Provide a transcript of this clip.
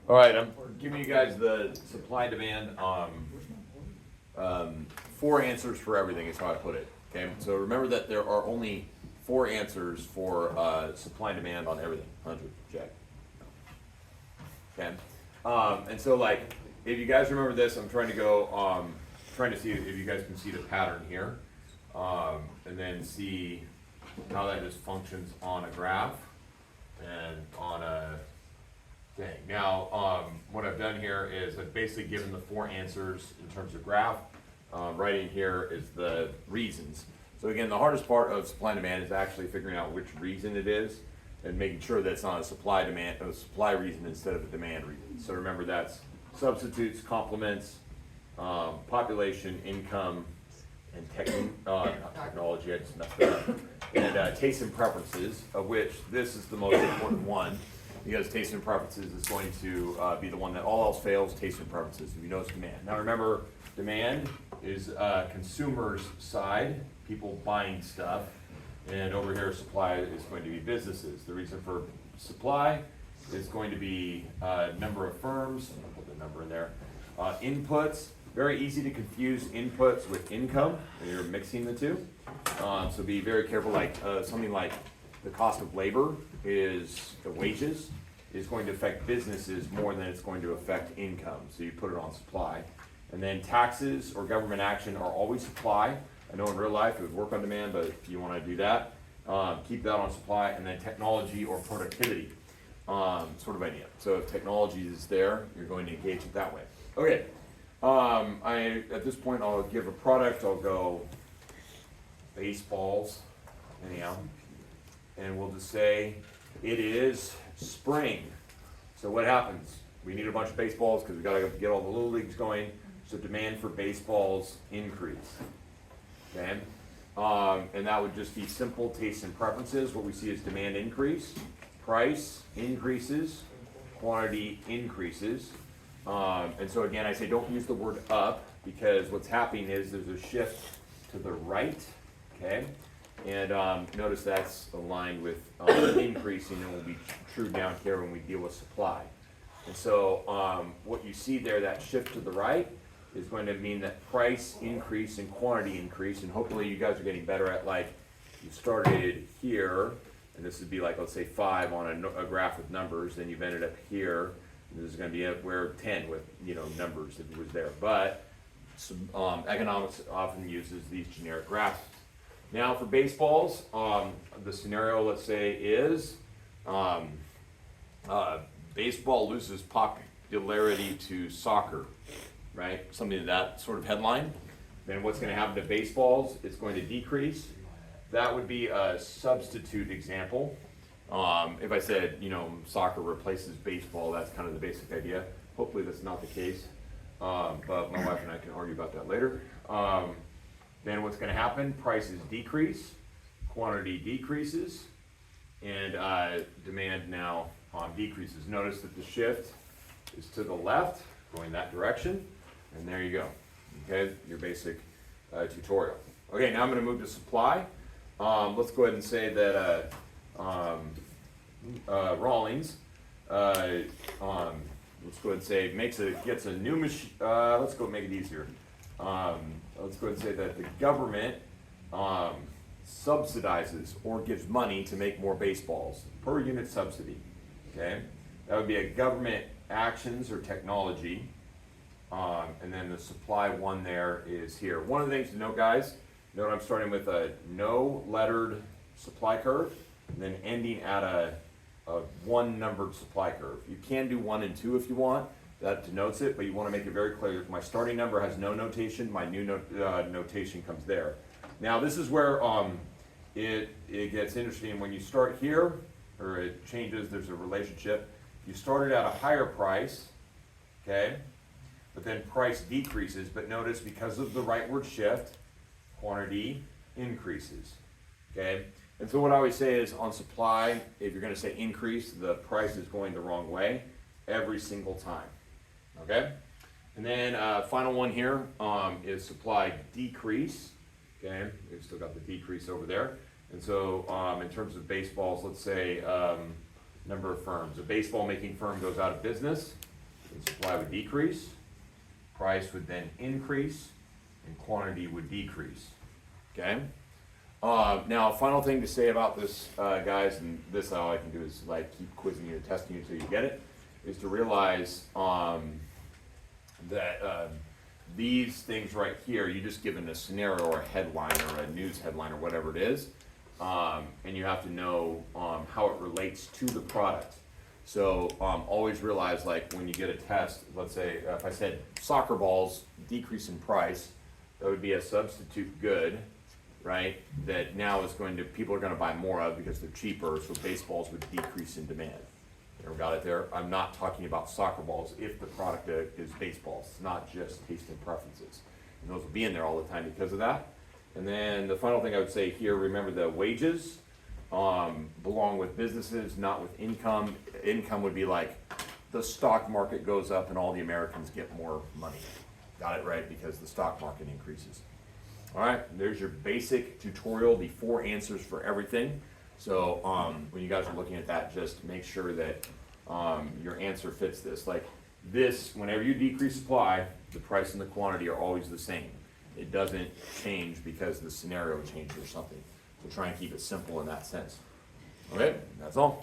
All right, I'm giving you guys the supply demand, four answers for everything is how I put it. Okay, so remember that there are only four answers for supply and demand on everything. 100, check. Okay, and so like, if you guys remember this, I'm trying to go, trying to see if you guys can see the pattern here, and then see how that just functions on a graph and on a thing. Now, what I've done here is I've basically given the four answers in terms of graph. Right in here is the reasons. So again, the hardest part of supply and demand is actually figuring out which reason it is and making sure that it's not a supply reason instead of a demand reason. So remember that's substitutes, complements, population, income, and technology, I just messed that up, and tastes and preferences, of which this is the most important one, because taste and preferences is going to be the one that all else fails, taste and preferences, if you notice demand. Now remember, demand is consumers' side, people buying stuff, and over here supply is going to be businesses. The reason for supply is going to be number of firms, I'll put the number in there, inputs. Very easy to confuse inputs with income when you're mixing the two. So be very careful, like something like the cost of labor is, the wages, is going to affect businesses more than it's going to affect income. So you put it on supply. And then taxes or government action are always supply. I know in real life it would work on demand, but if you want to do that, keep that on supply. And then technology or productivity, sort of idea. So if technology is there, you're going to engage it that way. Okay. At this point, I'll give a product. I'll go baseballs, anyhow, and we'll just say it is spring. So what happens? We need a bunch of baseballs because we got to get all the little leagues going. So demand for baseballs increase. Okay, and that would just be simple tastes and preferences. What we see is demand increase, price increases, quantity increases. And so again, I say don't use the word up because what's happening is there's a shift to the right, okay? And notice that's aligned with increasing and will be true down here when we deal with supply. And so what you see there, that shift to the right, is going to mean that price increase and quantity increase, and hopefully you guys are getting better at, like, you started here, and this would be like, let's say 5 on a graph with numbers, then you've ended up here. This is going to be where 10 with numbers if it was there, but economics often uses these generic graphs. Now for baseballs, the scenario, let's say, is baseball loses popularity to soccer, right? Something of that sort of headline. Then what's going to happen to baseballs? It's going to decrease. That would be a substitute example. If I said, soccer replaces baseball, that's kind of the basic idea. Hopefully that's not the case, but my wife and I can argue about that later. Then what's going to happen? Prices decrease, quantity decreases, and demand now decreases. Notice that the shift is to the left, going that direction, and there you go. Okay, your basic tutorial. Okay, now I'm going to move to supply. Let's go ahead and say that Rawlings, let's go ahead and say gets a new machine. Let's go make it easier. Let's go ahead and say that the government subsidizes or gives money to make more baseballs per unit subsidy. Okay, that would be a government actions or technology, and then the supply one there is here. One of the things to note, guys, note I'm starting with a no lettered supply curve, and then ending at a one numbered supply curve. You can do 1 and 2 if you want, that denotes it, but you want to make it very clear. My starting number has no notation, my new notation comes there. Now this is where it gets interesting. When you start here, or it changes, there's a relationship. You started at a higher price, okay, but then price decreases, but notice because of the rightward shift, quantity increases, okay? And so what I always say is on supply, if you're going to say increase, the price is going the wrong way every single time, okay? And then final one here is supply decrease, okay? We've still got the decrease over there. And so in terms of baseballs, let's say number of firms. A baseball making firm goes out of business, The supply would decrease, price would then increase, and quantity would decrease. Okay? Now, final thing to say about this, guys, and this all I can do is like keep quizzing you and testing you until you get it, is to realize that these things right here, you just given a scenario or a headline or a news headline or whatever it is, and you have to know how it relates to the product. So always realize, like when you get a test, let's say if I said soccer balls decrease in price, that would be a substitute good, right? That now is going to, people are going to buy more of because they're cheaper, so baseballs would decrease in demand. You ever got it there? I'm not talking about soccer balls if the product is baseballs. It's not just taste and preferences. And those will be in there all the time because of that. And then the final thing I would say here, remember the wages belong with businesses, not with income. Income would be like the stock market goes up and all the Americans get more money. Got it right? Because the stock market increases. All right, there's your basic tutorial, the 4 answers for everything. So when you guys are looking at that, just make sure that your answer fits this. Like this, whenever you decrease supply, the price and the quantity are always the same. It doesn't change because the scenario changes or something. So try and keep it simple in that sense. Okay, that's all.